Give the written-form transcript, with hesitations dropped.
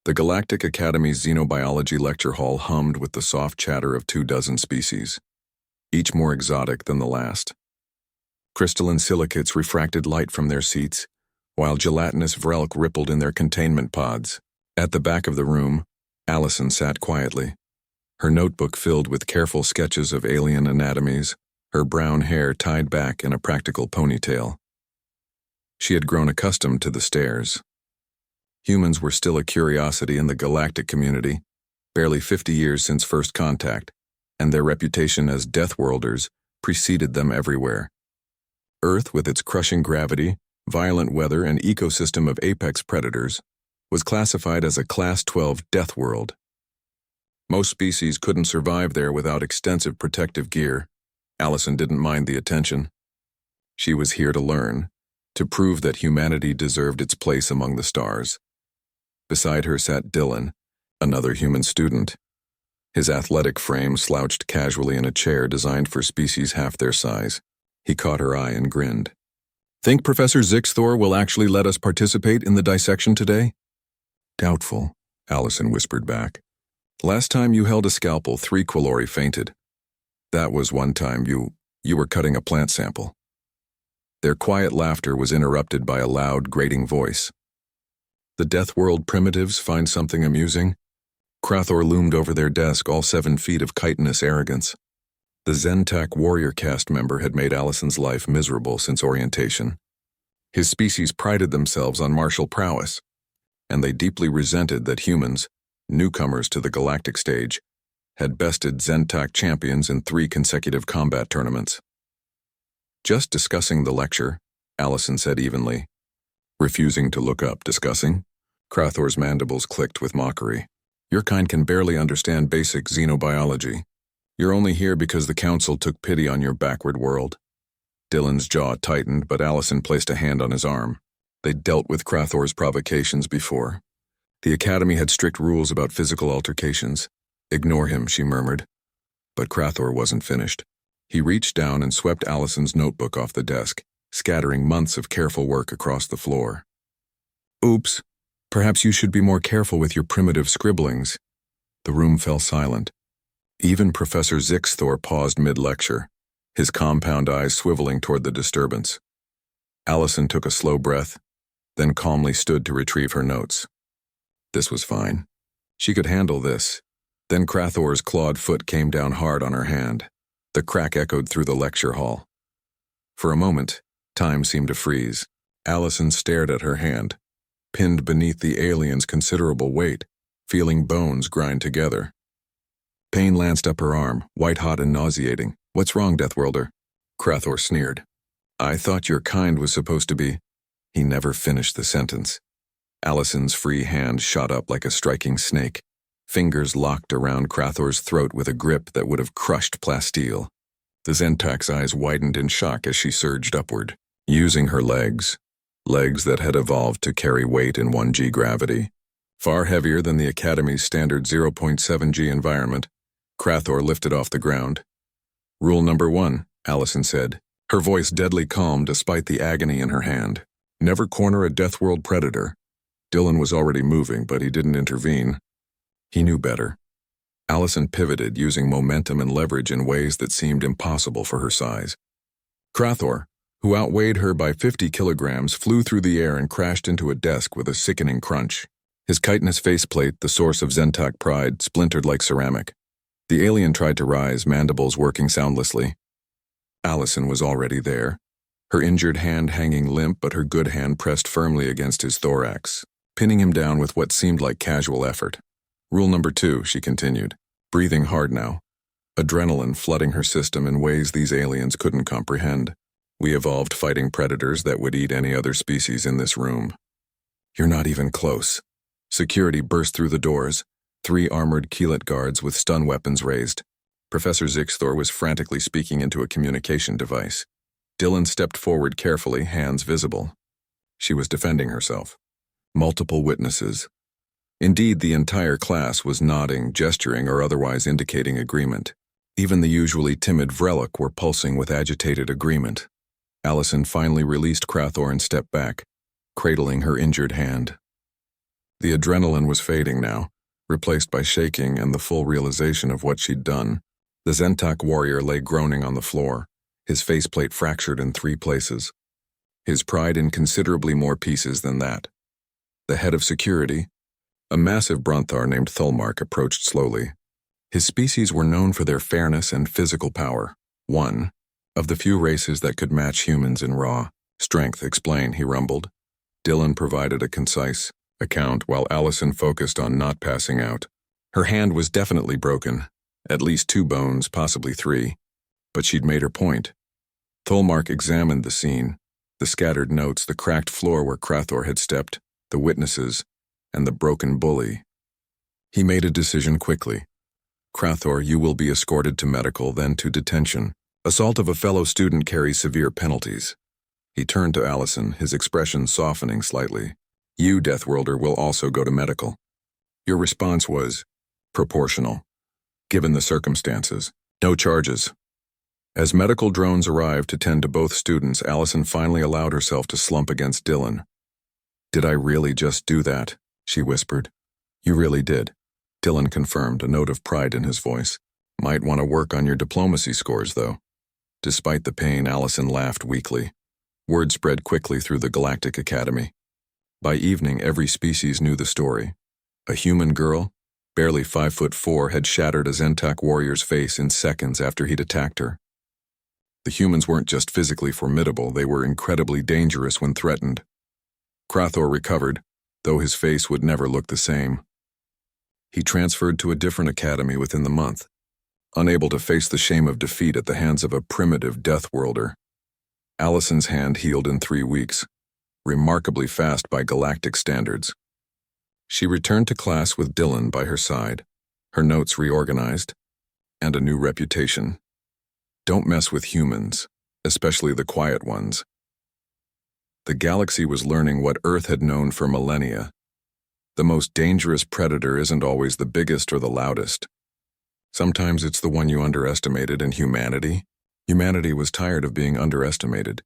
The Galactic Academy's xenobiology lecture hall hummed with the soft chatter of 24 species, each more exotic than the last. Crystalline silicates refracted light from their seats, while gelatinous vrelk rippled in their containment pods. At the back of the room, Allison sat quietly, her notebook filled with careful sketches of alien anatomies, her brown hair tied back in a practical ponytail. She had grown accustomed to the stares. Humans were still a curiosity in the galactic community, barely 50 years since first contact, and their reputation as Deathworlders preceded them everywhere. Earth, with its crushing gravity, violent weather, and ecosystem of apex predators, was classified as a Class 12 death world. Most species couldn't survive there without extensive protective gear. Allison didn't mind the attention. She was here to learn, to prove that humanity deserved its place among the stars. Beside her sat Dylan, another human student. His athletic frame slouched casually in a chair designed for species half their size. He caught her eye and grinned. "Think Professor Zixthor will actually let us participate in the dissection today?" "Doubtful," Allison whispered back. "Last time you held a scalpel, 3 Quilori fainted. That was one time you were cutting a plant sample." Their quiet laughter was interrupted by a loud, grating voice. "The Deathworld primitives find something amusing?" Krathor loomed over their desk, all 7 feet of chitinous arrogance. The Zentak warrior caste member had made Allison's life miserable since orientation. His species prided themselves on martial prowess, and they deeply resented that humans, newcomers to the galactic stage, had bested Zentak champions in 3 consecutive combat tournaments. "Just discussing the lecture," Allison said evenly. "Refusing to look up discussing?" Krathor's mandibles clicked with mockery. "Your kind can barely understand basic xenobiology. You're only here because the Council took pity on your backward world." Dylan's jaw tightened, but Allison placed a hand on his arm. They'd dealt with Krathor's provocations before. The Academy had strict rules about physical altercations. "Ignore him," she murmured. But Krathor wasn't finished. He reached down and swept Allison's notebook off the desk, scattering months of careful work across the floor. "Oops, perhaps you should be more careful with your primitive scribblings." The room fell silent. Even Professor Zixthor paused mid-lecture, his compound eyes swiveling toward the disturbance. Allison took a slow breath, then calmly stood to retrieve her notes. This was fine. She could handle this. Then Krathor's clawed foot came down hard on her hand. The crack echoed through the lecture hall. For a moment, time seemed to freeze. Allison stared at her hand, pinned beneath the alien's considerable weight, feeling bones grind together. Pain lanced up her arm, white-hot and nauseating. "What's wrong, Deathworlder?" Krathor sneered. "I thought your kind was supposed to be—" He never finished the sentence. Allison's free hand shot up like a striking snake, fingers locked around Krathor's throat with a grip that would have crushed plasteel. The Zentak's eyes widened in shock as she surged upward, using her legs that had evolved to carry weight in 1G gravity. Far heavier than the Academy's standard 0.7G environment, Krathor lifted off the ground. "Rule number 1, Allison said, her voice deadly calm despite the agony in her hand. "Never corner a Deathworld predator." Dylan was already moving, but he didn't intervene. He knew better. Allison pivoted, using momentum and leverage in ways that seemed impossible for her size. Krathor, who outweighed her by 50 kilograms, flew through the air and crashed into a desk with a sickening crunch. His chitinous faceplate, the source of Zentak pride, splintered like ceramic. The alien tried to rise, mandibles working soundlessly. Allison was already there, her injured hand hanging limp but her good hand pressed firmly against his thorax, pinning him down with what seemed like casual effort. "Rule number 2, she continued, breathing hard now, adrenaline flooding her system in ways these aliens couldn't comprehend. "We evolved fighting predators that would eat any other species in this room." "You're not even close." Security burst through the doors, 3 armored Keelet guards with stun weapons raised. Professor Zixthor was frantically speaking into a communication device. Dylan stepped forward carefully, hands visible. She was defending herself. Multiple witnesses. Indeed, the entire class was nodding, gesturing, or otherwise indicating agreement. Even the usually timid Vrelok were pulsing with agitated agreement. Allison finally released Krathor and stepped back, cradling her injured hand. The adrenaline was fading now, replaced by shaking and the full realization of what she'd done. The Zentak warrior lay groaning on the floor, his faceplate fractured in 3 places. His pride in considerably more pieces than that. The head of security, a massive Bronthar named Thulmark, approached slowly. His species were known for their fairness and physical power. One of the few races that could match humans in raw strength. Explain, he rumbled. Dylan provided a concise account while Allison focused on not passing out. Her hand was definitely broken, at least 2 bones, possibly 3, but she'd made her point. Thulmark examined the scene, the scattered notes, the cracked floor where Krathor had stepped, the witnesses, and the broken bully. He made a decision quickly. Krathor, you will be escorted to medical, then to detention. Assault of a fellow student carries severe penalties. He turned to Allison, his expression softening slightly. You, Deathworlder, will also go to medical. Your response was proportional, given the circumstances. No charges. As medical drones arrived to tend to both students, Allison finally allowed herself to slump against Dylan. Did I really just do that? She whispered. You really did. Dylan confirmed, a note of pride in his voice. Might want to work on your diplomacy scores, though. Despite the pain, Allison laughed weakly. Word spread quickly through the Galactic Academy. By evening, every species knew the story. A human girl, barely 5'4", had shattered a Zentak warrior's face in seconds after he'd attacked her. The humans weren't just physically formidable, they were incredibly dangerous when threatened. Krathor recovered, though his face would never look the same. He transferred to a different academy within the month, unable to face the shame of defeat at the hands of a primitive Deathworlder. Allison's hand healed in 3 weeks, remarkably fast by galactic standards. She returned to class with Dylan by her side, her notes reorganized, and a new reputation. Don't mess with humans, especially the quiet ones. The galaxy was learning what Earth had known for millennia. The most dangerous predator isn't always the biggest or the loudest. Sometimes it's the one you underestimated, and humanity was tired of being underestimated.